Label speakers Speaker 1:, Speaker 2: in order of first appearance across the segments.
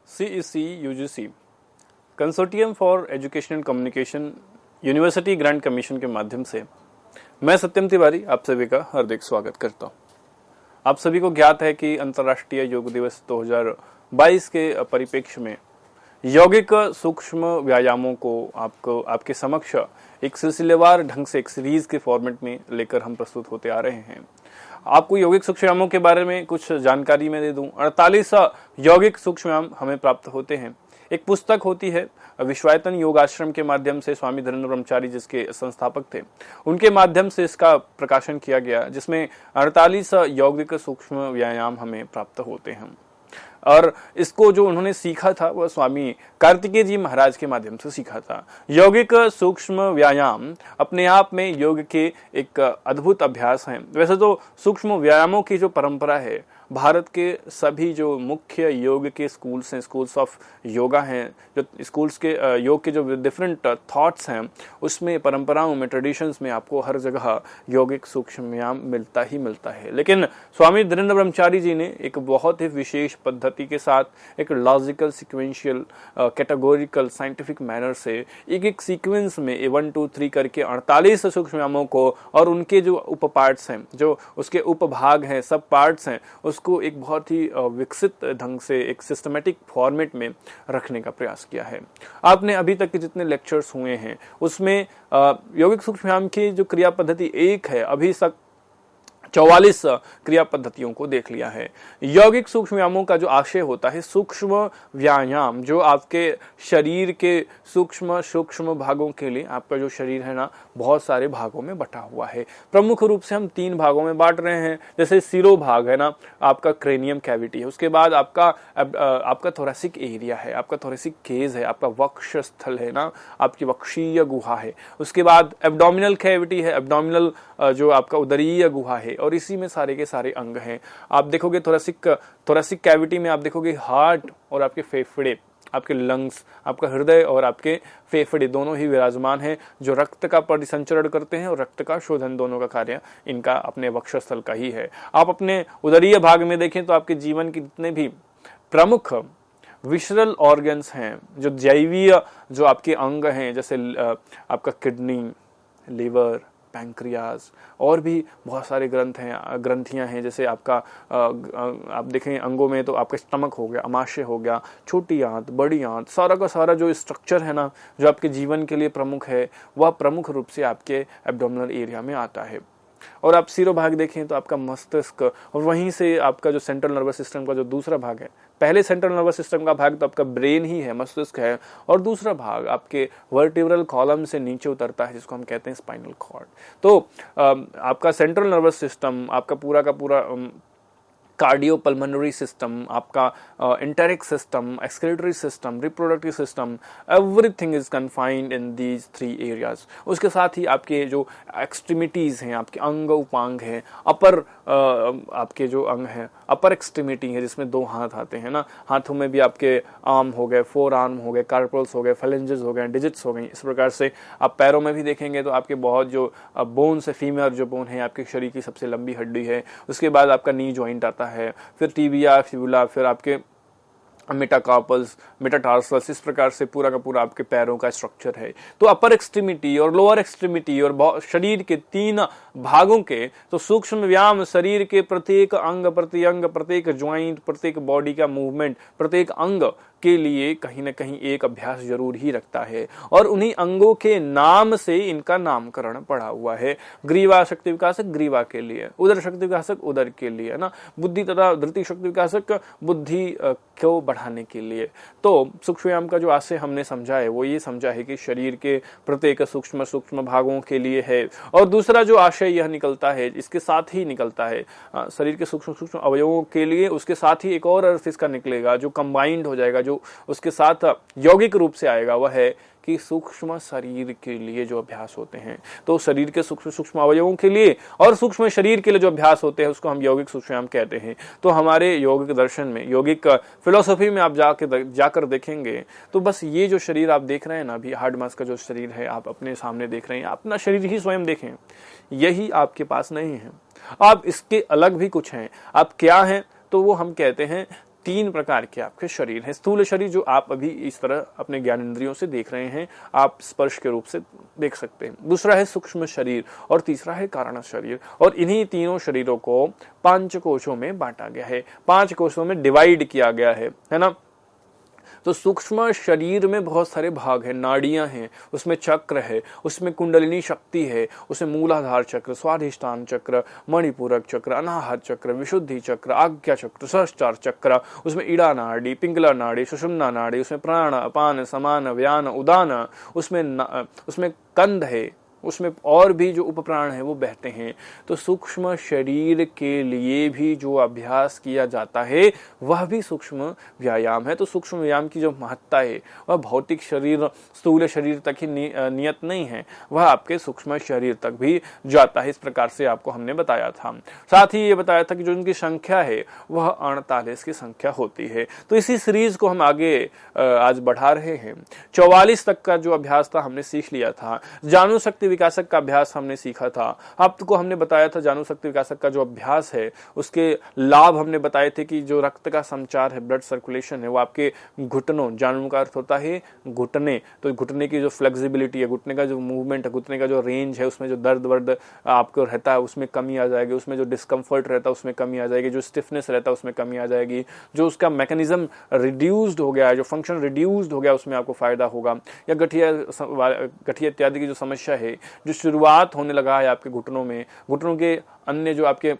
Speaker 1: CEC UGC consortium for educational communication university grant commission के माध्यम से मैं सत्यम तिवारी आप सभी का हार्दिक स्वागत करता हूं। आप सभी को ज्ञात है कि अंतर्राष्ट्रीय योग दिवस 2022 के परिप्रेक्ष्य में यौगिक सूक्ष्म व्यायामों को आपके समक्ष एक सिलसिलेवार ढंग से एक सीरीज के फॉर्मेट में लेकर हम प्रस्तुत होते आ रहे हैं। आपको यौगिक सूक्ष्म व्यायामों के बारे में कुछ जानकारी मैं दे दूं। 48 यौगिक सूक्ष्म व्यायाम हमें प्राप्त होते हैं। एक पुस्तक होती है विश्वायतन योग आश्रम के माध्यम से स्वामी धीरेन्द्र ब्रह्मचारी जिसके संस्थापक थे, उनके माध्यम से इसका प्रकाशन किया गया, जिसमें 48 यौगिक सूक्ष्म व्यायाम हमें प्राप्त होते हैं। और इसको जो उन्होंने सीखा था वह स्वामी कार्तिकेय जी महाराज के माध्यम से सीखा था। यौगिक सूक्ष्म व्यायाम अपने आप में योग के एक अद्भुत अभ्यास हैं। वैसे तो सूक्ष्म व्यायामों की जो परंपरा है, भारत के सभी जो मुख्य योग के स्कूल्स हैं, स्कूल्स ऑफ योगा हैं, जो स्कूल्स के योग के जो डिफरेंट थॉट्स हैं, उसमें परंपराओं में, ट्रेडिशंस में आपको हर जगह यौगिक सूक्ष्म व्यायाम मिलता ही मिलता है। लेकिन स्वामी धीरेन्द्र ब्रह्मचारी जी ने एक बहुत ही विशेष पद्धति के साथ एक logical, sequential, categorical, scientific manner से एक सीक्वेंस में 1 2 3 करके 48 सूक्ष्म व्यायामों को और उनके जो उप पार्ट्स हैं, जो उसके उपभाग हैं, सब पार्ट्स हैं, उसको एक बहुत ही विकसित ढंग से एक सिस्टमेटिक फॉर्मेट में रखने का प्रयास किया है। आपने अभी तक के जितने लेक्चर्स हुए हैं उसमें यौगिक सूक्ष्म व्यायाम की जो क्रिया पद्धति एक है, अभी तक 44 क्रिया पद्धतियों को देख लिया है। यौगिक सूक्ष्म व्यायामों का जो आशय होता है, सूक्ष्म व्यायाम जो आपके शरीर के सूक्ष्म भागों के लिए, आपका जो शरीर है ना, बहुत सारे भागों में बटा हुआ है। प्रमुख रूप से हम 3 भागों में बांट रहे हैं। जैसे सिरोभाग है ना, आपका क्रेनियम कैविटी है, उसके बाद आपका थोरेसिक एरिया है, आपका थोरेसिक केज है, आपका वक्षस्थल है ना, आपकी वक्षीय गुहा है, उसके बाद एब्डोमिनल कैविटी है, एब्डोमिनल जो आपका उदरीय गुहा है, और इसी में सारे के सारे अंग हैं। आप देखोगे थोरेसिक कैविटी में आप देखोगे हार्ट और आपके फेफड़े, आपके लंग्स, आपका हृदय और आपके फेफड़े दोनों ही विराजमान हैं, जो रक्त का परिसंचरण करते हैं और रक्त का शोधन, दोनों का कार्य इनका अपने वक्षस्थल का ही है। आप अपने उदरीय भाग में देखें तो आपके जीवन के जितने भी प्रमुख विशरल ऑर्गन्स हैं, जो जैवीय जो आपके अंग हैं, जैसे आपका किडनी, लिवर, पैंक्रियाज, और भी बहुत सारे ग्रंथियां हैं। जैसे आपका आप देखें अंगों में तो आपका स्टमक हो गया, अमाशय हो गया, छोटी आंत, बड़ी आंत, सारा का सारा जो स्ट्रक्चर है ना, जो आपके जीवन के लिए प्रमुख है, वह प्रमुख रूप से आपके एब्डोमिनल एरिया में आता है। और आप सिरोभाग देखें तो आपका मस्तिष्क, और वहीं से आपका जो सेंट्रल नर्वस सिस्टम का जो दूसरा भाग है, पहले सेंट्रल नर्वस सिस्टम का भाग तो आपका ब्रेन ही है, मस्तिष्क है, और दूसरा भाग आपके वर्टिब्रल कॉलम से नीचे उतरता है, जिसको हम कहते हैं स्पाइनल कॉर्ड। तो आपका सेंट्रल नर्वस सिस्टम, आपका पूरा का पूरा कार्डियोपल्मोनरी सिस्टम, आपका enteric system, excretory system, reproductive system, everything is confined in these 3 areas. उसके साथ ही आपके जो एक्सट्रीमिटीज हैं, आपके अंग उपांग हैं, आपके जो अंग हैं, अपर एक्सट्रीमिटी है, जिसमें 2 हाथ आते हैं ना, हाथों में भी आपके आर्म हो गए, 4 आर्म हो गए, कार्पल्स हो गए, फेलेंजेस हो गए, डिजिट्स हो गई। इस प्रकार से आप पैरों में भी देखेंगे तो आपके बहुत जो बोन्स है, फीमर जो बोन है, आपके शरीर की सबसे लंबी हड्डी है। उसके बाद आपका नी जॉइंट आता है, फिर टिबिया, फिबुला, फिर आपके मेटाकार्पल्स, मेटाटार्सल्स, इस प्रकार से पूरा का पूरा आपके पैरों का स्ट्रक्चर है। तो अपर एक्सट्रीमिटी और लोअर एक्सट्रीमिटी और शरीर के 3 भागों के तो सूक्ष्म व्यायाम शरीर के प्रत्येक अंग, प्रत्यंग, प्रत्येक ज्वाइंट, प्रत्येक बॉडी का मूवमेंट, प्रत्येक अंग के लिए कहीं ना कहीं एक अभ्यास जरूर ही रखता है, और उन्हीं अंगों के नाम से इनका नामकरण पड़ा हुआ है। ग्रीवा शक्ति विकासक ग्रीवा के लिए, उदर शक्ति विकासक उदर के लिए, है ना, बुद्धि तथा धृति शक्ति विकासक बुद्धि को बढ़ाने के लिए। तो सूक्ष्म व्यायाम का जो आशय हमने समझा है वो ये समझा है कि शरीर के प्रत्येक सूक्ष्म भागों के लिए है। और दूसरा जो आशय यह निकलता है, इसके साथ ही निकलता है शरीर के सूक्ष्म अवयवों के लिए, उसके साथ ही एक और अर्थ इसका निकलेगा जो कंबाइंड हो जाएगा, जो उसके साथ यौगिक रूप से आएगा, वह है कि सूक्ष्म शरीर के लिए जो अभ्यास होते हैं, तो शरीर के सूक्ष्म अवयवों के लिए और सूक्ष्म शरीर के लिए जो अभ्यास होते हैं उसको हम यौगिक सूक्ष्म व्यायाम कहते हैं। तो हमारे यौगिक दर्शन में, यौगिक फिलोसॉफी में आप जाकर देखेंगे तो बस ये जो शरीर आप देख रहे हैं ना, अभी हार्ड मास का जो शरीर है आप अपने सामने देख रहे हैं, अपना शरीर ही स्वयं देखें, यही आपके पास नहीं है। आप इसके अलग भी कुछ हैं। आप क्या हैं? तो वो हम कहते हैं तीन प्रकार के आपके शरीर हैं। स्थूल शरीर जो आप अभी इस तरह अपने ज्ञानेंद्रियों से देख रहे हैं, आप स्पर्श के रूप से देख सकते हैं। दूसरा है सूक्ष्म शरीर और तीसरा है कारण शरीर। और इन्हीं तीनों शरीरों को 5 कोशों में बांटा गया है, 5 कोशों में डिवाइड किया गया है ना। तो सूक्ष्म शरीर में बहुत सारे भाग हैं, नाड़ियां हैं, उसमें चक्र है, उसमें कुंडलिनी शक्ति है, उसमें मूलाधार चक्र, स्वाधिष्ठान चक्र, मणिपूरक चक्र, अनाहत चक्र, विशुद्धि चक्र, आज्ञा चक्र, सहस्त्रार चक्र, उसमें ईड़ा नाड़ी, पिंगला नाड़ी, सुषुम्ना नाड़ी, उसमें प्राण, अपान, समान, व्यान, उदान, उसमें कंध है, उसमें और भी जो उपप्राण है वो बहते हैं। तो सूक्ष्म शरीर के लिए भी जो अभ्यास किया जाता है वह भी सूक्ष्म व्यायाम है। तो सूक्ष्म व्यायाम की जो महत्ता है वह भौतिक शरीर, स्थूल शरीर तक ही नियत नहीं है, वह आपके सूक्ष्म शरीर तक भी जाता है। इस प्रकार से आपको हमने बताया था। साथ ही ये बताया था कि जो उनकी संख्या है वह 48 की संख्या होती है। तो इसी सीरीज को हम आगे आज बढ़ा रहे हैं। 44 तक का जो अभ्यास था हमने सीख लिया था। जानू शक्ति विकासक का अभ्यास हमने सीखा था। आपको हमने बताया था जानू शक्ति विकासक का जो अभ्यास है उसके लाभ हमने बताए थे कि जो रक्त का संचार है, ब्लड सर्कुलेशन है, वो आपके घुटनों, जानू का अर्थ होता है घुटने, तो घुटने की जो फ्लेक्सिबिलिटी है, घुटने का जो मूवमेंट है, घुटने का जो रेंज है, उसमें जो दर्द वर्द आपको रहता है उसमें कमी आ जाएगी, उसमें जो डिस्कम्फर्ट रहता है उसमें कमी आ जाएगी, जो स्टिफनेस रहता है उसमें कमी आ जाएगी, जो उसका मैकेनिज्म रिड्यूस्ड हो गया है, जो फंक्शन रिड्यूस्ड हो गया उसमें आपको फायदा होगा। या गठिया इत्यादि की जो समस्या है, जो शुरुआत होने लगा है आपके घुटनों में, घुटनों के अन्य जो आपके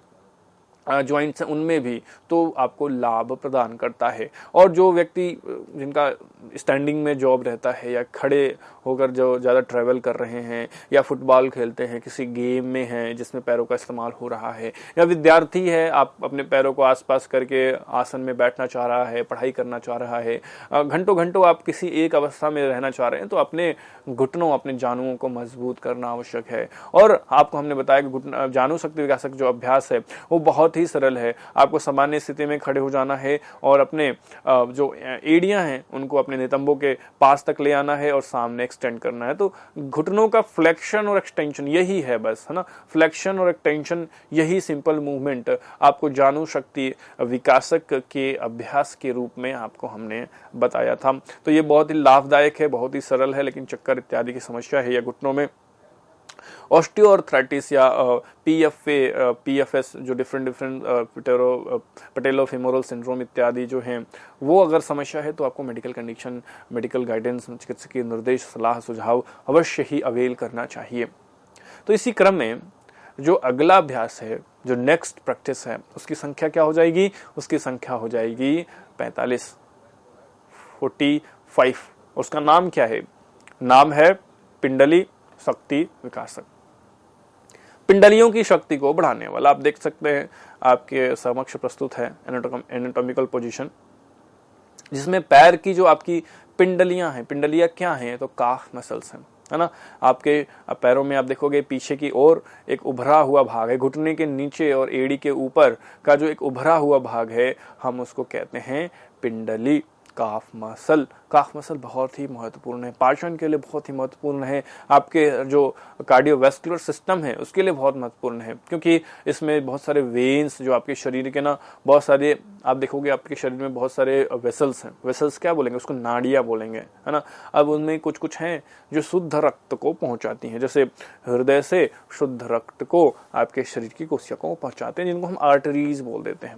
Speaker 1: ज्वाइंट्स हैं उनमें भी, तो आपको लाभ प्रदान करता है। और जो व्यक्ति जिनका स्टैंडिंग में जॉब रहता है या खड़े होकर जो ज़्यादा ट्रैवल कर रहे हैं या फुटबॉल खेलते हैं, किसी गेम में हैं जिसमें पैरों का इस्तेमाल हो रहा है, या विद्यार्थी है, आप अपने पैरों को आसपास करके आसन में बैठना चाह रहा है, पढ़ाई करना चाह रहा है, घंटों घंटों आप किसी एक अवस्था में रहना चाह रहे हैं, तो अपने घुटनों, अपने जानुओं को मजबूत करना आवश्यक है। और आपको हमने बताया कि जानू शक्ति विकासक जो अभ्यास है वो बहुत ही सरल है। आपको सामान्य स्थिति में खड़े हो जाना है और अपने जो एड़ियां हैं उनको अपने नितंबों के पास तक ले आना है और सामने एक्सटेंड करना है। तो घुटनों का फ्लेक्शन और एक्सटेंशन यही है बस, है ना। फ्लेक्शन और एक्सटेंशन, यही सिंपल मूवमेंट आपको जानू शक्ति विकासक के अभ्यास के रूप में आपको हमने बताया था। तो ये बहुत ही लाभदायक है, बहुत ही सरल है, लेकिन चक्कर इत्यादि की समस्या है या घुटनों में ऑस्टियोआर्थराइटिस या पीएफएस, जो डिफरेंट पटेलो-फेमोरल सिंड्रोम इत्यादि जो हैं, वो अगर समस्या है तो आपको मेडिकल कंडीशन, मेडिकल गाइडेंस, चिकित्सकीय निर्देश, सलाह, सुझाव अवश्य ही अवेल करना चाहिए। तो इसी क्रम में जो अगला अभ्यास है, जो नेक्स्ट प्रैक्टिस है, उसकी संख्या क्या हो जाएगी? उसकी संख्या हो जाएगी 45। उसका नाम क्या है? नाम है पिंडली शक्ति विकासक। पिंडलियों की शक्ति को बढ़ाने वाला। आप देख सकते हैं आपके समक्ष प्रस्तुत है एनाटॉमिकल पोजीशन, जिसमें पैर की जो आपकी पिंडलियां हैं, पिंडलियां क्या हैं? तो काफ मसल्स हैं, है ना। आपके पैरों में आप देखोगे पीछे की ओर एक उभरा हुआ भाग है, घुटने के नीचे और एड़ी के ऊपर का जो एक उभरा हुआ भाग है, हम उसको कहते हैं पिंडली, काफ मसल। काफ मसल बहुत ही महत्वपूर्ण है, पाचन के लिए बहुत ही महत्वपूर्ण है, आपके जो कार्डियोवैस्कुलर सिस्टम है उसके लिए बहुत महत्वपूर्ण है, क्योंकि इसमें बहुत सारे वेन्स, जो आपके शरीर के ना बहुत सारे, आप देखोगे आपके शरीर में बहुत सारे वेसल्स हैं। वेसल्स क्या बोलेंगे? उसको नाड़ियाँ बोलेंगे, है ना। अब उनमें कुछ कुछ हैं जो शुद्ध रक्त को पहुंचाती हैं, जैसे हृदय से शुद्ध रक्त को आपके शरीर की कोशिकाओं को पहुंचाते हैं, जिनको हम आर्टरीज बोल देते हैं।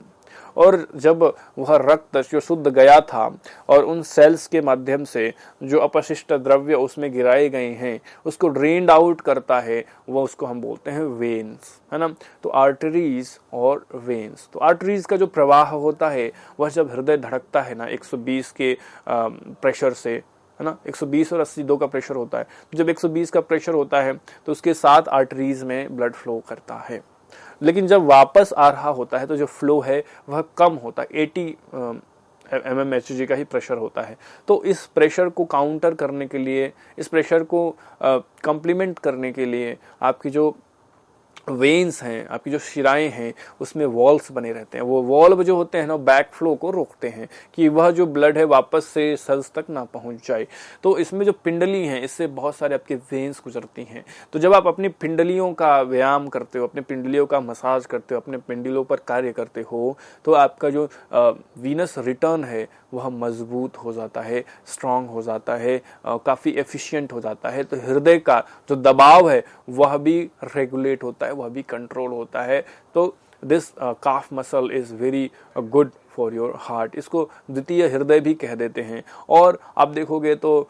Speaker 1: और जब वह रक्त जो शुद्ध गया था और उन सेल्स के माध्यम से जो अपशिष्ट द्रव्य उसमें गिराए गए हैं उसको ड्रेन्ड आउट करता है, वह उसको हम बोलते हैं वेन्स, है ना। तो आर्टरीज और वेन्स, तो आर्टरीज का जो प्रवाह होता है वह जब हृदय धड़कता है ना 120 के प्रेशर से, है ना, 120 और 82 का प्रेशर होता है। जब 120 का प्रेशर होता है तो उसके साथ आर्टरीज में ब्लड फ्लो करता है, लेकिन जब वापस आ रहा होता है तो जो फ्लो है वह कम होता है, 80 mmHg का ही प्रेशर होता है। तो इस प्रेशर को काउंटर करने के लिए, इस प्रेशर को कंप्लीमेंट करने के लिए आपकी जो वेन्स हैं, आपकी जो शिराएं हैं, उसमें वॉल्स बने रहते हैं। वो वॉल्व जो होते हैं ना, बैक फ्लो को रोकते हैं कि वह जो ब्लड है वापस से सेल्स तक ना पहुंच जाए। तो इसमें जो पिंडली है, इससे बहुत सारे आपके वेन्स गुजरती हैं। तो जब आप अपनी पिंडलियों का व्यायाम करते हो, अपने पिंडलियों का मसाज करते हो, अपने पिंडलियों पर कार्य करते हो, तो आपका जो वीनस रिटर्न है वह मजबूत हो जाता है, स्ट्रांग हो जाता है, काफ़ी एफिशिएंट हो जाता है। तो हृदय का जो दबाव है वह भी रेगुलेट होता है, वह भी कंट्रोल होता है। तो this calf muscle is very good for your heart. इसको द्वितीय हृदय भी कह देते हैं। और आप देखोगे तो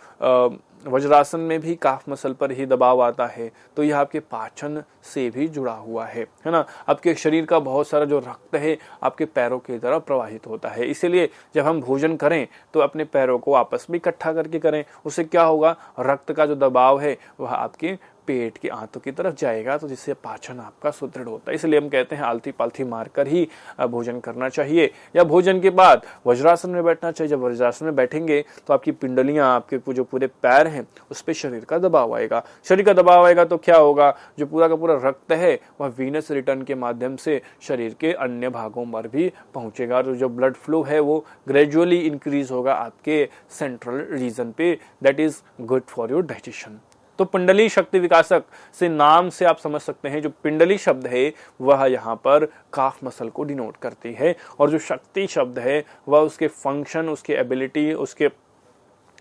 Speaker 1: वज्रासन में भी काफ मसल पर ही दबाव आता है, तो यह आपके पाचन से भी जुड़ा हुआ है ना। आपके शरीर का बहुत सारा जो रक्त है आपके पैरों की तरफ प्रवाहित होता है। इसीलिए जब हम भोजन करें तो अपने पैरों को आपस में इकट्ठा करके करें। उससे क्या होगा, रक्त का जो दबाव है वह आपके पेट के आंतों की तरफ जाएगा, तो जिससे पाचन आपका सुदृढ़ होता है। इसलिए हम कहते हैं आलती पालथी मारकर ही भोजन करना चाहिए, या भोजन के बाद वज्रासन में बैठना चाहिए। जब वज्रासन में बैठेंगे तो आपकी पिंडलियां, आपके जो पूरे पैर हैं उस पर शरीर का दबाव आएगा। शरीर का दबाव आएगा तो क्या होगा, जो पूरा का पूरा रक्त है वह वीनस रिटर्न के माध्यम से शरीर के अन्य भागों पर भी पहुंचेगा। जो ब्लड फ्लो है वो ग्रेजुअली इंक्रीज होगा आपके सेंट्रल रीजन पे। That is good for your digestion. तो पिंडली शक्ति विकासक से नाम से आप समझ सकते हैं, जो पिंडली शब्द है वह यहाँ पर काफ मसल को डिनोट करती है, और जो शक्ति शब्द है वह उसके फंक्शन, उसके एबिलिटी, उसके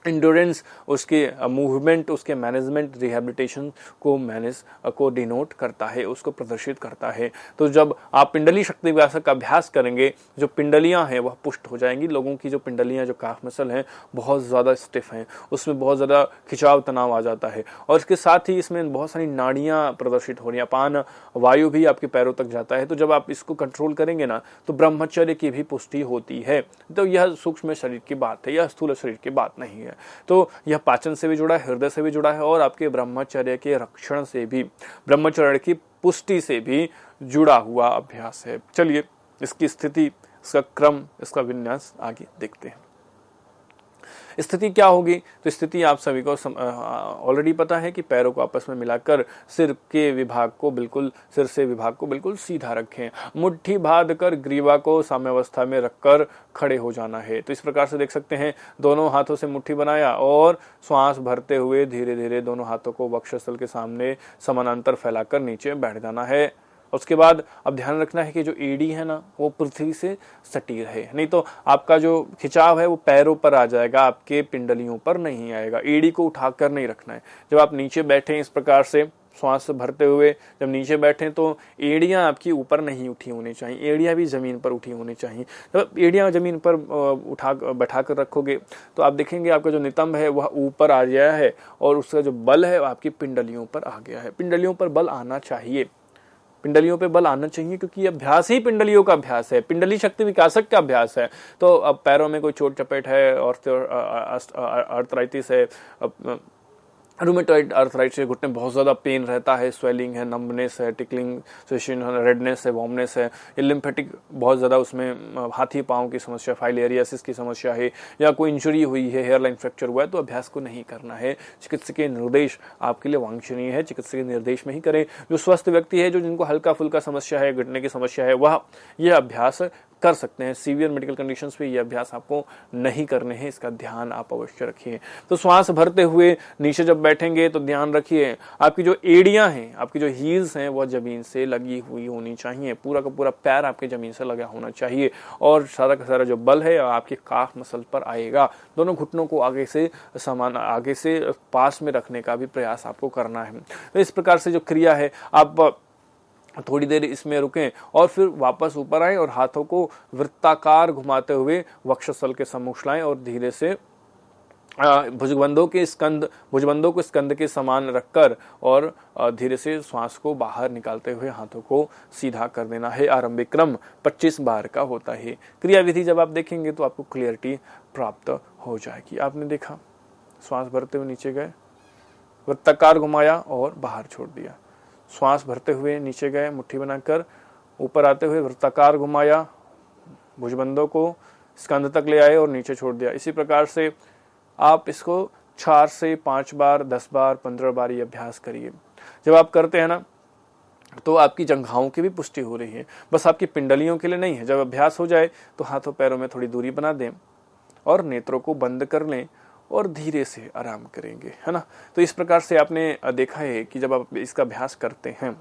Speaker 1: इंड्योरेंस, उसके मूवमेंट, उसके मैनेजमेंट, रिहेबिलिटेशन को डिनोट करता है, उसको प्रदर्शित करता है। तो जब आप पिंडली शक्ति विकासक का अभ्यास करेंगे, जो पिंडलियां हैं वह पुष्ट हो जाएंगी। लोगों की जो पिंडलियां, जो काफ मसल हैं, बहुत ज़्यादा स्टिफ हैं, उसमें बहुत ज़्यादा खिंचाव तनाव आ जाता है। और इसके साथ ही इसमें बहुत सारी नाड़ियाँ प्रदर्शित हो रही हैं, अपान वायु भी आपके पैरों तक जाता है। तो जब आप इसको कंट्रोल करेंगे ना, तो ब्रह्मचर्य की भी पुष्टि होती है। तो यह सूक्ष्म शरीर की बात है, यह स्थूल शरीर की बात नहीं है। तो यह पाचन से भी जुड़ा है, हृदय से भी जुड़ा है, और आपके ब्रह्मचर्य के रक्षण से भी, ब्रह्मचर्य की पुष्टि से भी जुड़ा हुआ अभ्यास है। चलिए इसकी स्थिति, इसका क्रम, इसका विन्यास आगे देखते हैं। स्थिति क्या होगी, तो स्थिति आप सभी को ऑलरेडी पता है कि पैरों को आपस में मिलाकर सिर से विभाग को बिल्कुल सीधा रखें। मुट्ठी बांध कर ग्रीवा को साम्यावस्था में रखकर खड़े हो जाना है। तो इस प्रकार से देख सकते हैं, दोनों हाथों से मुट्ठी बनाया और श्वास भरते हुए धीरे धीरे दोनों हाथों को वक्षस्थल के सामने समानांतर फैलाकर नीचे बैठ जाना है। उसके बाद अब ध्यान रखना है कि जो एड़ी है ना, वो पृथ्वी से सटी रहे, नहीं तो आपका जो खिंचाव है वो पैरों पर आ जाएगा, आपके पिंडलियों पर नहीं आएगा। एड़ी को उठाकर नहीं रखना है। जब आप नीचे बैठे इस प्रकार से श्वास भरते हुए जब नीचे बैठे, तो एड़ियां आपकी ऊपर नहीं उठी होनी चाहिए, एड़ियां भी जमीन पर उठी होनी चाहिए। जब एड़ियां जमीन पर बैठा कर रखोगे तो आप देखेंगे आपका जो नितंब है वह ऊपर आ गया है, और उसका जो बल है आपकी पिंडलियों पर आ गया है। पिंडलियों पर बल आना चाहिए, पिंडलियों पे बल आना चाहिए, क्योंकि ये अभ्यास ही पिंडलियों का अभ्यास है, पिंडली शक्ति विकासक का अभ्यास है। तो अब पैरों में कोई चोट चपेट है, आर्थराइटिस है, रूमेटॉइड आर्थराइटिस से घुटने बहुत ज़्यादा पेन रहता है, स्वेलिंग है, नंबनेस है, टिकलिंग सेशन है, रेडनेस है, वॉर्मनेस है, लिम्फेटिक बहुत ज़्यादा उसमें हाथी पाँव की समस्या, फाइलेरियासिस की समस्या है, या कोई इंजरी हुई है, हेयरलाइन फ्रैक्चर हुआ है, तो अभ्यास को नहीं करना है। चिकित्सकीय निर्देश आपके लिए वांछनीय है, चिकित्सकीय निर्देश में ही करें। जो स्वस्थ व्यक्ति है, जो जिनको हल्का फुल्का समस्या है, घुटने की समस्या है, वह यह अभ्यास कर सकते हैं। सीवियर मेडिकल कंडीशंस पे ये अभ्यास आपको नहीं करने हैं, इसका ध्यान आप अवश्य रखिए। तो श्वास भरते हुए नीचे जब बैठेंगे तो ध्यान रखिए आपकी जो एड़ियां हैं, आपकी जो हील्स हैं, वह जमीन से लगी हुई होनी चाहिए। पूरा का पूरा पैर आपके जमीन से लगा होना चाहिए, और सारा का सारा जो बल है आपके काफ मसल पर आएगा। दोनों घुटनों को आगे से पास में रखने का भी प्रयास आपको करना है। तो इस प्रकार से जो क्रिया है, आप थोड़ी देर इसमें रुकें और फिर वापस ऊपर आएं और हाथों को वृत्ताकार घुमाते हुए वक्षस्थल के सम्मुख लाएं, और धीरे से भुजबंधों को स्कंद के समान रखकर और धीरे से श्वास को बाहर निकालते हुए हाथों को सीधा कर देना है। आरंभिक क्रम 25 बार का होता है। क्रियाविधि जब आप देखेंगे तो आपको क्लियरिटी प्राप्त हो जाएगी। आपने देखा, श्वास भरते हुए नीचे गए, वृत्ताकार घुमाया और बाहर छोड़ दिया। श्वास भरते हुए नीचे गए, मुट्ठी बनाकर ऊपर आते हुए वृत्ताकार घुमाया, भुजबंधों को स्कंद तक ले आए और नीचे छोड़ दिया। इसी प्रकार से आप इसको 4 से 5 बार, 10 बार, 15 बार ये अभ्यास करिए। जब आप करते हैं ना, तो आपकी जंघाओं की भी पुष्टि हो रही है, बस आपकी पिंडलियों के लिए नहीं है। जब अभ्यास हो जाए तो हाथों पैरों में थोड़ी दूरी बना दें और नेत्रों को बंद कर लें और धीरे से आराम करेंगे, है ना। तो इस प्रकार से आपने देखा है कि जब आप इसका अभ्यास करते हैं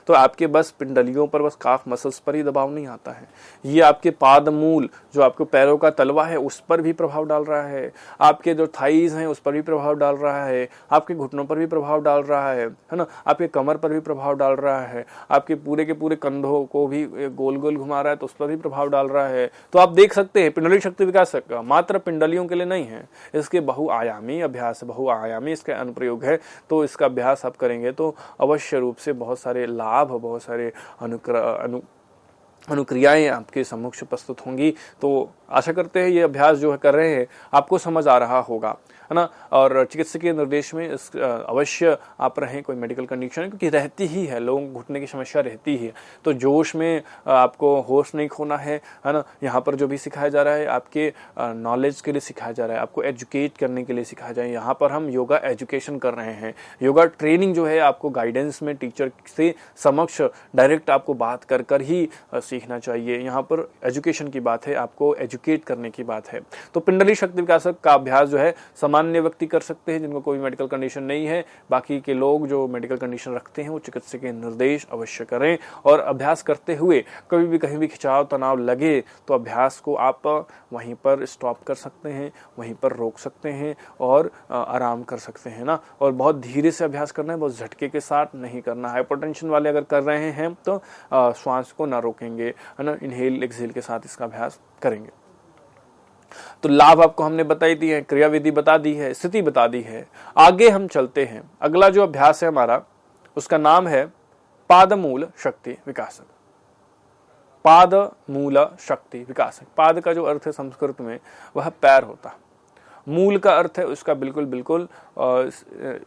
Speaker 1: तो आपके बस पिंडलियों पर, बस काफ मसल्स पर ही दबाव नहीं आता है, ये आपके पाद मूल, जो आपके पैरों का तलवा है, उस पर भी प्रभाव डाल रहा है, आपके जो थाइज हैं उस पर भी प्रभाव डाल रहा है, आपके घुटनों पर भी प्रभाव डाल रहा है ना, आपके कमर पर भी प्रभाव डाल रहा है, आपके पूरे के पूरे कंधों को भी गोल गोल घुमा रहा है तो उस पर भी प्रभाव डाल रहा है। तो आप देख सकते हैं पिंडली शक्ति विकास का मात्र पिंडलियों के लिए नहीं है, इसके बहुआयामी अभ्यास, बहुआयामी इसका अनुप्रयोग है। तो इसका अभ्यास आप करेंगे तो अवश्य रूप से बहुत सारे लाभ, बहुत सारे अनुक्रियाएं आपके सम्मुख प्रस्तुत होंगी। तो आशा करते हैं ये अभ्यास जो है कर रहे हैं आपको समझ आ रहा होगा, है ना। और चिकित्सकीय निर्देश में इस अवश्य आप रहें, कोई मेडिकल कंडीशन क्योंकि रहती ही है, लोगों को घुटने की समस्या रहती है, तो जोश में आपको होश नहीं खोना है ना। यहाँ पर जो भी सिखाया जा रहा है आपके नॉलेज के लिए सिखाया जा रहा है, आपको एजुकेट करने के लिए सिखाया जा रहा है। यहाँ पर हम योगा एजुकेशन कर रहे हैं, योगा ट्रेनिंग जो है आपको गाइडेंस में टीचर से समक्ष डायरेक्ट आपको बात कर कर ही सीखना चाहिए। यहाँ पर एजुकेशन की बात है, आपको एजुकेट करने की बात है। तो पिंडली शक्ति विकास का अभ्यास जो है सामान्य व्यक्ति कर सकते हैं जिनको कोई मेडिकल कंडीशन नहीं है। बाकी के लोग जो मेडिकल कंडीशन रखते हैं वो चिकित्सक के निर्देश अवश्य करें। और अभ्यास करते हुए कभी भी कहीं भी खिंचाव तनाव लगे तो अभ्यास को आप वहीं पर स्टॉप कर सकते हैं, वहीं पर रोक सकते हैं और आराम कर सकते हैं ना। और बहुत धीरे से अभ्यास करना है, बहुत झटके के साथ नहीं करना। हाइपरटेंशन वाले अगर कर रहे हैं तो श्वास को ना रोकेंगे, है ना, इनहेल एक्सहेल के साथ इसका अभ्यास करेंगे। तो लाभ आपको हमने बताई दी है, क्रियाविधि बता दी है, स्थिति बता दी है। आगे हम चलते हैं, अगला जो अभ्यास है हमारा उसका नाम है पादमूल शक्ति विकासक। पाद मूल शक्ति विकासक, पाद का जो अर्थ है संस्कृत में वह पैर होता, मूल का अर्थ है उसका बिल्कुल बिल्कुल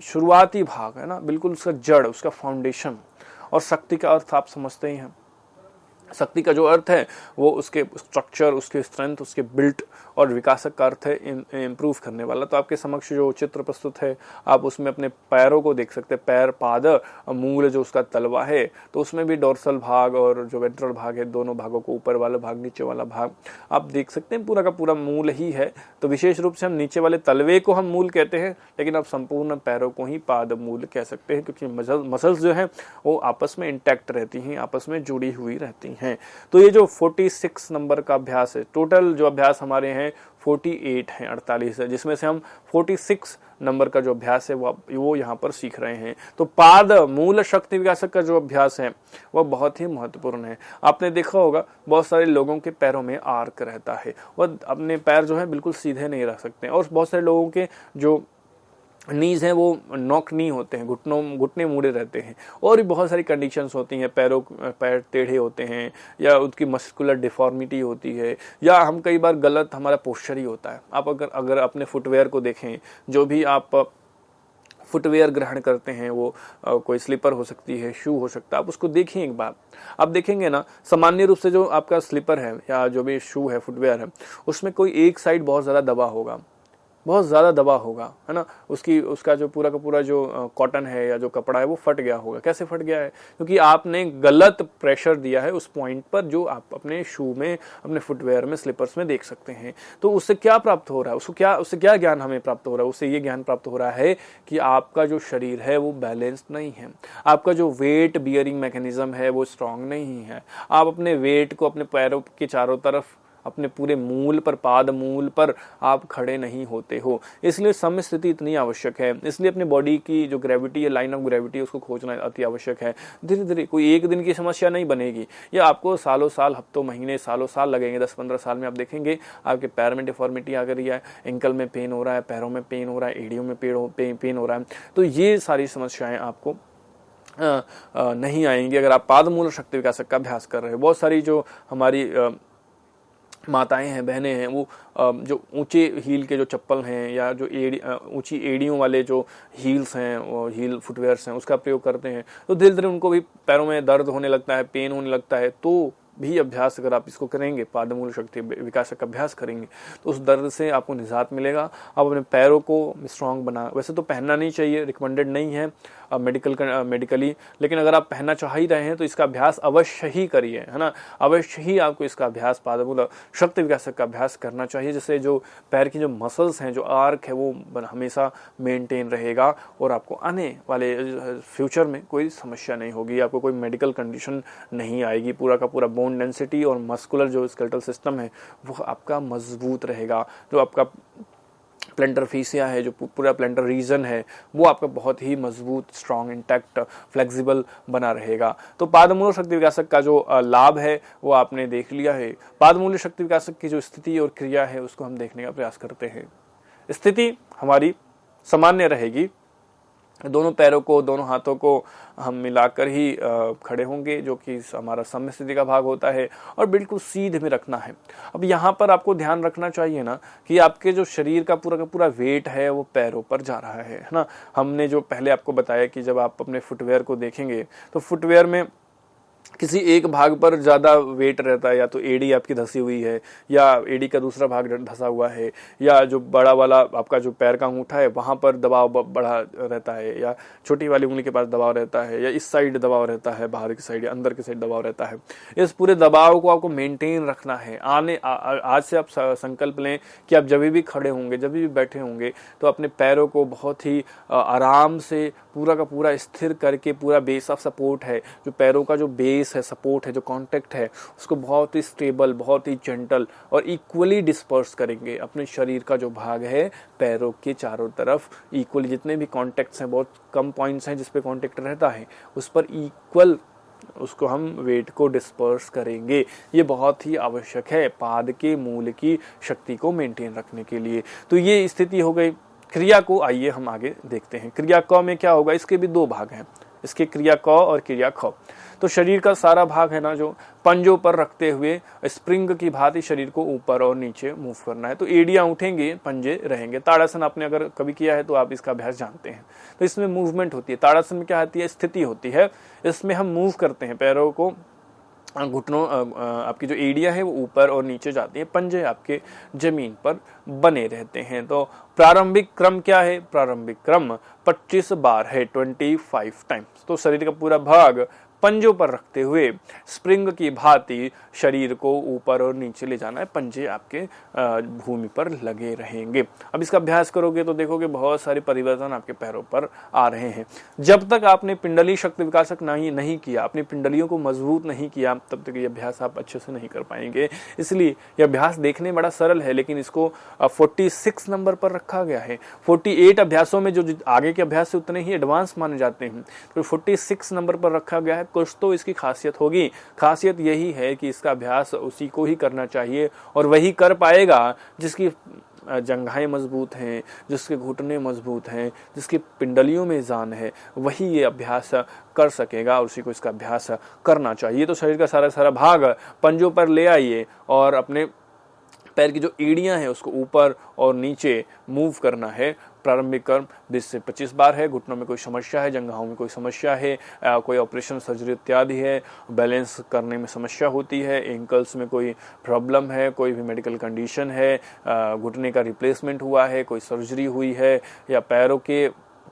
Speaker 1: शुरुआती भाग, है ना, बिल्कुल उसका जड़, उसका फाउंडेशन। और शक्ति का अर्थ आप समझते ही हैं, शक्ति का जो अर्थ है वो उसके स्ट्रक्चर, उसके स्ट्रेंथ, उसके बिल्ट, और विकासक का अर्थ है इम्प्रूव करने वाला। तो आपके समक्ष जो चित्र प्रस्तुत है आप उसमें अपने पैरों को देख सकते हैं, पैर, पाद, मूल जो उसका तलवा है, तो उसमें भी डोर्सल भाग और जो वेंट्रल भाग है, दोनों भागों को, ऊपर वाला भाग, नीचे वाला भाग आप देख सकते हैं, पूरा का पूरा मूल ही है। तो विशेष रूप से हम नीचे वाले तलवे को हम मूल कहते हैं, लेकिन आप संपूर्ण पैरों को ही पाद मूल कह सकते हैं, क्योंकि मसल्स जो है वो आपस में इंटैक्ट रहती हैं, आपस में जुड़ी हुई रहती हैं। तो ये जो 46 नंबर का अभ्यास है, टोटल जो अभ्यास हमारे हैं 48 हैं, 48 है, जिसमें से हम 46 नंबर का जो अभ्यास है वो यहाँ पर सीख रहे हैं। तो पाद मूल शक्ति विकासक का जो अभ्यास है वह बहुत ही महत्वपूर्ण है। आपने देखा होगा बहुत सारे लोगों के पैरों में आर्क रहता है, वह अपने पैर जो है बिल्कुल सीधे नहीं रख सकते, और बहुत सारे लोगों के जो नीज हैं वो नॉक नी होते हैं, घुटने मुड़े रहते हैं, और भी बहुत सारी कंडीशंस होती हैं, पैर टेढ़े होते हैं, या उनकी मस्कुलर डिफॉर्मिटी होती है, या हम कई बार गलत हमारा पोस्चर ही होता है। आप अगर अपने फुटवेयर को देखें, जो भी आप फुटवेयर ग्रहण करते हैं वो कोई स्लीपर हो सकती है, शू हो सकता है, आप उसको देखिए एक बार, आप देखेंगे ना सामान्य रूप से जो आपका स्लीपर है या जो भी शू है, फुटवेयर है, उसमें कोई एक साइड बहुत ज़्यादा दबा होगा, बहुत ज़्यादा दबा होगा, है ना, उसका जो पूरा का पूरा जो कॉटन है या जो कपड़ा है वो फट गया होगा। कैसे फट गया है? क्योंकि आपने गलत प्रेशर दिया है उस पॉइंट पर, जो आप अपने शू में, अपने फुटवेयर में, स्लीपर्स में देख सकते हैं। तो उससे क्या प्राप्त हो रहा है, उससे क्या ज्ञान हमें प्राप्त हो रहा है? उससे ये ज्ञान प्राप्त हो रहा है कि आपका जो शरीर है वो बैलेंस्ड नहीं है, आपका जो वेट बियरिंग मैकेनिज्म है वो स्ट्रांग नहीं है, आप अपने वेट को अपने पैरों के चारों तरफ, अपने पूरे मूल पर, पाद मूल पर आप खड़े नहीं होते हो। इसलिए समय स्थिति इतनी आवश्यक है, इसलिए अपनी बॉडी की जो ग्रेविटी है, लाइन ऑफ ग्रेविटी, उसको खोजना अति आवश्यक है। धीरे धीरे, कोई एक दिन की समस्या नहीं बनेगी, ये आपको सालों साल, हफ्तों महीने, सालों साल लगेंगे। 10-15 साल में आप देखेंगे आपके पैर में डिफॉर्मिटी आ गई है, एंकल में पेन हो रहा है, पैरों में पेन हो रहा है, एड़ियों में पेन हो रहा है। तो ये सारी समस्याएं आपको नहीं आएंगी अगर आप पाद मूल शक्ति विकासक का अभ्यास कर रहे हो। बहुत सारी जो हमारी माताएं हैं, बहनें हैं, वो जो ऊंचे हील के जो चप्पल हैं या जो ऊंची एड़ियों वाले जो हील्स हैं, वो हील फुटवेयर्स हैं, उसका प्रयोग करते हैं, तो धीरे धीरे उनको भी पैरों में दर्द होने लगता है, पेन होने लगता है। तो भी अभ्यास अगर आप इसको करेंगे, पादमूल शक्ति विकासक अभ्यास करेंगे, तो उस दर्द से आपको निजात मिलेगा। आप अपने पैरों को स्ट्रांग बना, वैसे तो पहनना नहीं चाहिए, रिकमेंडेड नहीं है मेडिकली, लेकिन अगर आप पहनना चाह ही रहे हैं तो इसका अभ्यास अवश्य ही करिए, है ना। अवश्य ही आपको इसका अभ्यास, पादमूल शक्ति विकासक का अभ्यास करना चाहिए, जिससे जो पैर की जो मसल्स हैं, जो आर्क है, वो हमेशा मेंटेन रहेगा और आपको आने वाले फ्यूचर में कोई समस्या नहीं होगी, आपको कोई मेडिकल कंडीशन नहीं आएगी। पूरा का पूरा बोन डेंसिटी और मस्कुलर जो स्केलेटल सिस्टम है वो आपका मजबूत रहेगा। जो आपका प्लेंटर फेसिया है, जो पूरा प्लेंटर रीजन है, वो आपका बहुत ही मजबूत, स्ट्रॉन्ग, इंटैक्ट, फ्लेक्सिबल बना रहेगा। तो पादमूल शक्ति विकासक का जो लाभ है वो आपने देख लिया है। पादमूल शक्ति विकासक की जो स्थिति और क्रिया है उसको हम देखने का प्रयास करते हैं। स्थिति हमारी सामान्य रहेगी, दोनों पैरों को, दोनों हाथों को हम मिलाकर ही खड़े होंगे, जो कि हमारा सम्य स्थिति का भाग होता है, और बिल्कुल सीधे में रखना है। अब यहाँ पर आपको ध्यान रखना चाहिए ना कि आपके जो शरीर का पूरा वेट है वो पैरों पर जा रहा है ना। हमने जो पहले आपको बताया कि जब आप अपने फुटवेयर को देखेंगे तो फुटवेयर में किसी एक भाग पर ज़्यादा वेट रहता है, या तो एड़ी आपकी धसी हुई है, या एड़ी का दूसरा भाग धसा हुआ है, या जो बड़ा वाला आपका जो पैर का अंगूठा है वहाँ पर दबाव बड़ा रहता है, या छोटी वाली उंगली के पास दबाव रहता है, या इस साइड दबाव रहता है, बाहर की साइड या अंदर की साइड दबाव रहता है। इस पूरे दबाव को आपको मेंटेन रखना है। आज से आप संकल्प लें कि आप जब भी खड़े होंगे, जब भी बैठे होंगे, तो अपने पैरों को बहुत ही आराम से पूरा का पूरा स्थिर करके, पूरा बेस ऑफ सपोर्ट है, जो पैरों का जो बेस है, सपोर्ट है, जो कांटेक्ट है, उसको बहुत ही स्टेबल, बहुत ही जेंटल और इक्वली डिस्पर्स करेंगे। अपने शरीर का जो भाग है पैरों के चारों तरफ इक्वली, जितने भी कॉन्टेक्ट्स हैं, बहुत कम पॉइंट्स हैं जिस पे कॉन्टेक्ट रहता है, उस पर इक्वल उसको हम वेट को डिस्पर्स करेंगे। ये बहुत ही आवश्यक है पाद के मूल की शक्ति को मेंटेन रखने के लिए। तो ये स्थिति हो गई। क्रिया को आइए हम आगे देखते हैं। क्रिया क में क्या होगा, इसके भी दो भाग हैं, इसके क्रिया क और क्रिया ख। तो शरीर का सारा भाग है ना, जो पंजों पर रखते हुए स्प्रिंग की भांति शरीर को ऊपर और नीचे मूव करना है। तो एड़ियां उठेंगे, पंजे रहेंगे। ताड़ासन आपने अगर कभी किया है तो आप इसका अभ्यास जानते हैं। तो इसमें मूवमेंट होती है। ताड़ासन में क्या होती है, स्थिति होती है। इसमें हम मूव करते हैं पैरों को, घुटनों, आपकी जो एड़ियां है वो ऊपर और नीचे जाती है, पंजे आपके जमीन पर बने रहते हैं। तो प्रारंभिक क्रम क्या है, प्रारंभिक क्रम 25 बार है, 25 टाइम्स। तो शरीर का पूरा भाग पंजों पर रखते हुए स्प्रिंग की भांति शरीर को ऊपर और नीचे ले जाना है। पंजे आपके भूमि पर लगे रहेंगे। अब इसका अभ्यास करोगे तो देखोगे बहुत सारे परिवर्तन आपके पैरों पर आ रहे हैं। जब तक आपने पिंडली शक्ति विकासक नहीं किया, अपनी पिंडलियों को मजबूत नहीं किया, तब तक ये अभ्यास आप अच्छे से नहीं कर पाएंगे। इसलिए ये अभ्यास देखने में बड़ा सरल है, लेकिन इसको 46 नंबर पर रखा गया है। 48 अभ्यासों में जो आगे के अभ्यास से उतने ही एडवांस माने जाते हैं, तो 46 नंबर पर रखा गया है। कुछ तो इसकी खासियत होगी। खासियत यही है कि इसका अभ्यास उसी को ही करना चाहिए, और वही कर पाएगा जिसकी जंघाएं मजबूत हैं, जिसके घुटने मजबूत हैं, जिसकी पिंडलियों में जान है, वही ये अभ्यास कर सकेगा, और उसी को इसका अभ्यास करना चाहिए। तो शरीर का सारा भाग पंजों पर ले आइए और अपने पैर की जो एड़ियां हैं उसको ऊपर और नीचे मूव करना है। प्रारंभिक क्रम 20 से 25 बार है। घुटनों में कोई समस्या है, जंघाओं में कोई समस्या है, कोई ऑपरेशन, सर्जरी इत्यादि है, बैलेंस करने में समस्या होती है, एंकल्स में कोई प्रॉब्लम है, कोई भी मेडिकल कंडीशन है, घुटने का रिप्लेसमेंट हुआ है, कोई सर्जरी हुई है, या पैरों के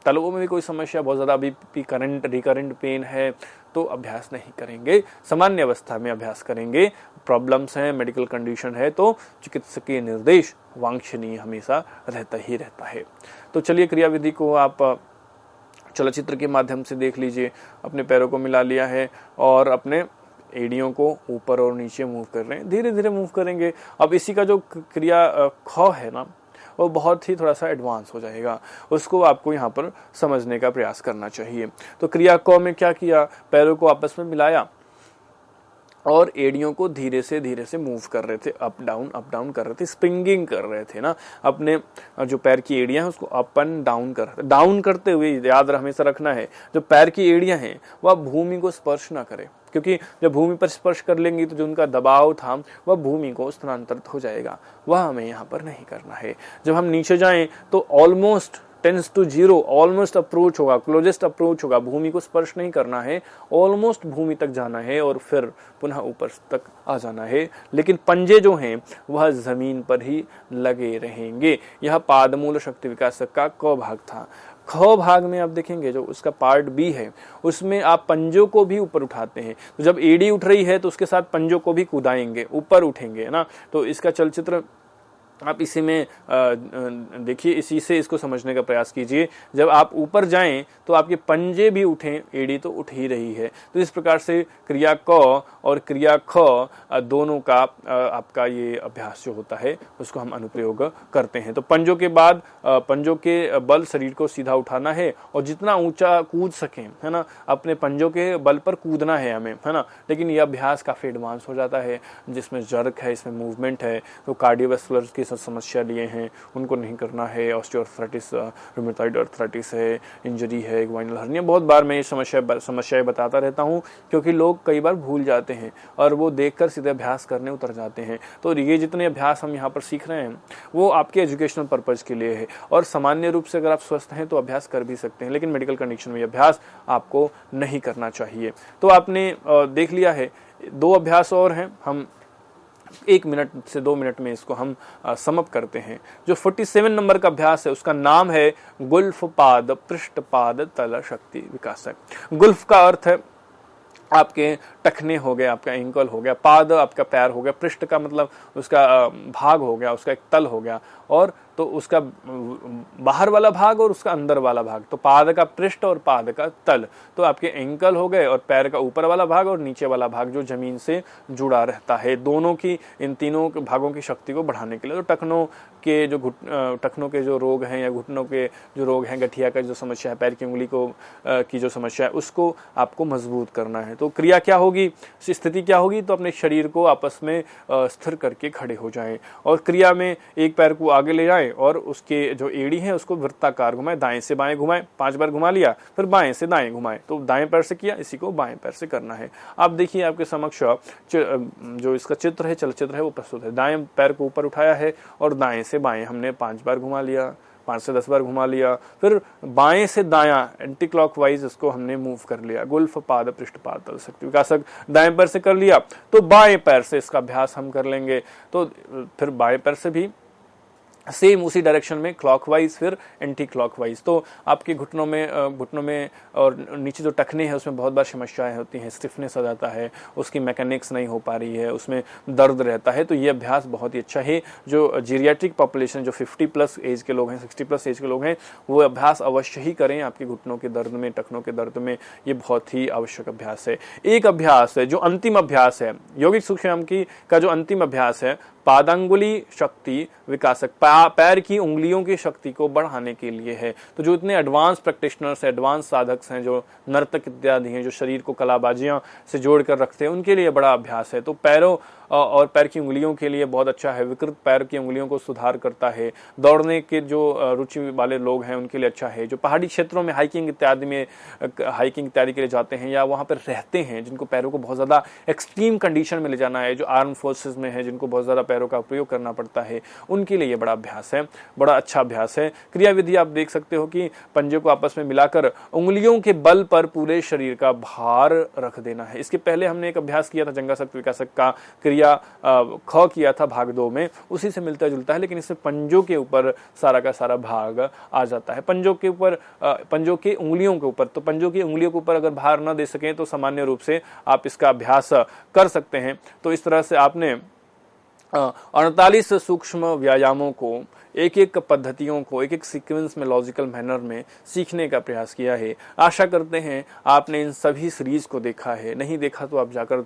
Speaker 1: तलवों में भी कोई समस्या, बहुत ज़्यादा अभी रिकरेंट पेन है, तो अभ्यास नहीं करेंगे। सामान्य अवस्था में अभ्यास करेंगे। प्रॉब्लम्स हैं, मेडिकल कंडीशन है, तो चिकित्सकीय निर्देश वांछनीय हमेशा रहता ही रहता है। तो चलिए क्रियाविधि को आप चलचित्र के माध्यम से देख लीजिए। अपने पैरों को मिला लिया है और अपने एड़ियों को ऊपर और नीचे मूव कर रहे हैं, धीरे धीरे मूव करेंगे। अब इसी का जो क्रिया ख है ना, वो बहुत ही थोड़ा सा एडवांस हो जाएगा, उसको आपको यहाँ पर समझने का प्रयास करना चाहिए। तो क्रिया क में क्या किया, पैरों को आपस में मिलाया और एड़ियों को धीरे से मूव कर रहे थे, अप डाउन कर रहे थे, स्प्रिंगिंग कर रहे थे ना। अपने जो पैर की एड़ियां हैं उसको अप एंड डाउन कर रहे थे। डाउन करते हुए याद हमेशा रखना है, जो पैर की एड़ियां हैं वह भूमि को स्पर्श ना करे, क्योंकि जब भूमि पर स्पर्श कर लेंगी तो जो उनका दबाव था वह भूमि को स्थानांतरित हो जाएगा। वह हमें यहाँ पर नहीं करना है। जब हम नीचे जाएं तो almost tends to zero, almost approach होगा, क्लोजेस्ट अप्रोच होगा, भूमि को स्पर्श नहीं करना है, ऑलमोस्ट भूमि तक जाना है और फिर पुनः ऊपर तक आ जाना है, लेकिन पंजे जो हैं वह जमीन पर ही लगे रहेंगे। यह पादमूल शक्ति विकासक का क भाग था। ख भाग में आप देखेंगे जो उसका पार्ट बी है उसमें आप पंजों को भी ऊपर उठाते हैं, तो जब एड़ी उठ रही है तो उसके साथ पंजों को भी कूदाएंगे, ऊपर उठेंगे, है ना। तो इसका चलचित्र आप इसी में देखिए, इसी से इसको समझने का प्रयास कीजिए। जब आप ऊपर जाएं तो आपके पंजे भी उठें, एड़ी तो उठ ही रही है। तो इस प्रकार से क्रिया क और क्रिया ख दोनों का आपका ये अभ्यास जो होता है उसको हम अनुप्रयोग करते हैं। तो पंजों के बाद पंजों के बल शरीर को सीधा उठाना है और जितना ऊंचा कूद सकें, है ना, अपने पंजों के बल पर कूदना है हमें, है ना। लेकिन यह अभ्यास काफी एडवांस हो जाता है, जिसमें जर्क है, इसमें मूवमेंट है, तो कार्डियोवैस्कुलर की समस्या लिए हैं उनको नहीं करना है। ऑस्टियोआर्थराइटिस, रूमेटॉइड आर्थराइटिस है, इंजरी है, ग्वाइनल हर्निया, बहुत बार मैं ये समस्याएं बताता रहता हूं क्योंकि लोग कई बार भूल जाते हैं और वो देखकर सीधे अभ्यास करने उतर जाते हैं। तो ये जितने अभ्यास हम यहाँ पर सीख रहे हैं वो आपके एजुकेशनल पर्पज के लिए है, और सामान्य रूप से अगर आप स्वस्थ हैं तो अभ्यास कर भी सकते हैं, लेकिन मेडिकल कंडीशन में अभ्यास आपको नहीं करना चाहिए। तो आपने देख लिया है, 2 अभ्यास और हैं, हम 1 मिनट से 2 मिनट में इसको हम समअप करते हैं। जो 47 नंबर का अभ्यास है उसका नाम है गुल्फ पाद पृष्ठपाद तल शक्ति विकासक। गुल्फ का अर्थ है आपके टखने हो गए, आपका एंकल हो गया, पाद आपका पैर हो गया, पृष्ठ का मतलब उसका भाग हो गया, उसका एक तल हो गया, और तो उसका बाहर वाला भाग और उसका अंदर वाला भाग, तो पाद का पृष्ठ और पाद का तल, तो आपके एंकल हो गए, और पैर का ऊपर वाला भाग और नीचे वाला भाग जो जमीन से जुड़ा रहता है। दोनों की, इन तीनों भागों की शक्ति को बढ़ाने के लिए, तो टखनों के जो रोग हैं या घुटनों के जो रोग हैं, गठिया का जो समस्या है, पैर की उंगली को की जो समस्या है, उसको आपको मजबूत करना है। तो क्रिया क्या होगी, स्थिति क्या होगी, तो अपने शरीर को आपस में स्थिर करके खड़े हो जाएं, और क्रिया में एक पैर को आगे ले जाएं और उसके जो एड़ी है उसको वृत्ताकार घुमाएं, दाएं से बाएं घुमाएं, 5 बार घुमा लिया, फिर बाएं से दाएं घुमाएं, तो दाएं पैर से किया, इसी को बाएं पैर से करना है। आप देखिए आपके समक्ष जो इसका चित्र है, चलचित्र है, वो प्रस्तुत है। दाएं पैर को ऊपर उठाया है और दाएं से बाएं हमने 5 बार घुमा लिया, 5 से 10 बार घुमा लिया, फिर बाएं से दायां एंटी क्लॉकवाइज इसको हमने मूव कर लिया। गुल्फ पाद पृष्ठपाद तल शक्ति विकासक दाएं पैर से कर लिया, तो बाएं पैर से इसका अभ्यास हम कर लेंगे। तो फिर बाएं पैर से भी सेम उसी डायरेक्शन में क्लॉकवाइज, फिर एंटी क्लॉकवाइज। तो आपके घुटनों में और नीचे जो टखने हैं उसमें बहुत बार समस्याएं होती हैं, स्टिफनेस आ जाता है, उसकी मैकेनिक्स नहीं हो पा रही है, उसमें दर्द रहता है। तो ये अभ्यास बहुत ही अच्छा है। जो जीरियाट्रिक पॉपुलेशन, जो 50+ एज के लोग हैं, 60+ एज के लोग हैं, वो अभ्यास अवश्य ही करें। आपके घुटनों के दर्द में, टखनों के दर्द में ये बहुत ही आवश्यक अभ्यास है। एक अभ्यास है जो अंतिम अभ्यास है, यौगिक सूक्ष्म का जो अंतिम अभ्यास है, पादांगुली शक्ति विकासक, पैर की उंगलियों की शक्ति को बढ़ाने के लिए है। तो जो इतने एडवांस प्रैक्टिशनर्स, एडवांस साधक हैं, जो नर्तक इत्यादि हैं, जो शरीर को कलाबाजियां से जोड़कर रखते हैं, उनके लिए बड़ा अभ्यास है। तो पैरों और पैर की उंगलियों के लिए बहुत अच्छा है। विकृत पैर की उंगलियों को सुधार करता है। दौड़ने के जो रुचि वाले लोग हैं उनके लिए अच्छा है। जो पहाड़ी क्षेत्रों में हाइकिंग इत्यादि के लिए जाते हैं या वहां पर रहते हैं, जिनको पैरों को बहुत ज्यादा एक्सट्रीम कंडीशन में ले जाना है, जो आर्म फोर्सेस में है, जिनको बहुत ज्यादा पैरों का उपयोग करना पड़ता है, उनके लिए ये बड़ा अभ्यास है, बड़ा अच्छा अभ्यास है। क्रिया विधि आप देख सकते हो कि पंजे को आपस में मिलाकर उंगलियों के बल पर पूरे शरीर का भार रख देना है। इसके पहले हमने एक अभ्यास किया था जंगा शक्ति विकासक का, क्रिया ख किया था भाग 2 में, उसी से मिलता जुलता है, लेकिन इसमें पंजों के ऊपर सारा का सारा भाग आ जाता है। पंजों के ऊपर, पंजों की उंगलियों के ऊपर, तो पंजों की उंगलियों के ऊपर अगर भार न दे सकें तो सामान्य रूप से आप इसका अभ्यास कर सकते हैं। तो इस तरह से आपने 48 सूक्ष्म व्यायामों को, एक पद्धतियों को एक सीक्वेंस में, लॉजिकल मैनर में सीखने का प्रयास किया है। आशा करते हैं आपने इन सभी सीरीज को देखा है। नहीं देखा तो आप जाकर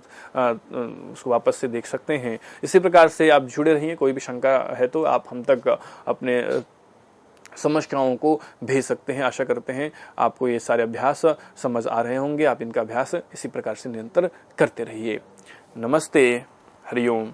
Speaker 1: उसको वापस से देख सकते हैं। इसी प्रकार से आप जुड़े रहिए। कोई भी शंका है तो आप हम तक अपने समस्याओं को भेज सकते हैं। आशा करते हैं आपको ये सारे अभ्यास समझ आ रहे होंगे। आप इनका अभ्यास इसी प्रकार से निरंतर करते रहिए। नमस्ते, हरिओम।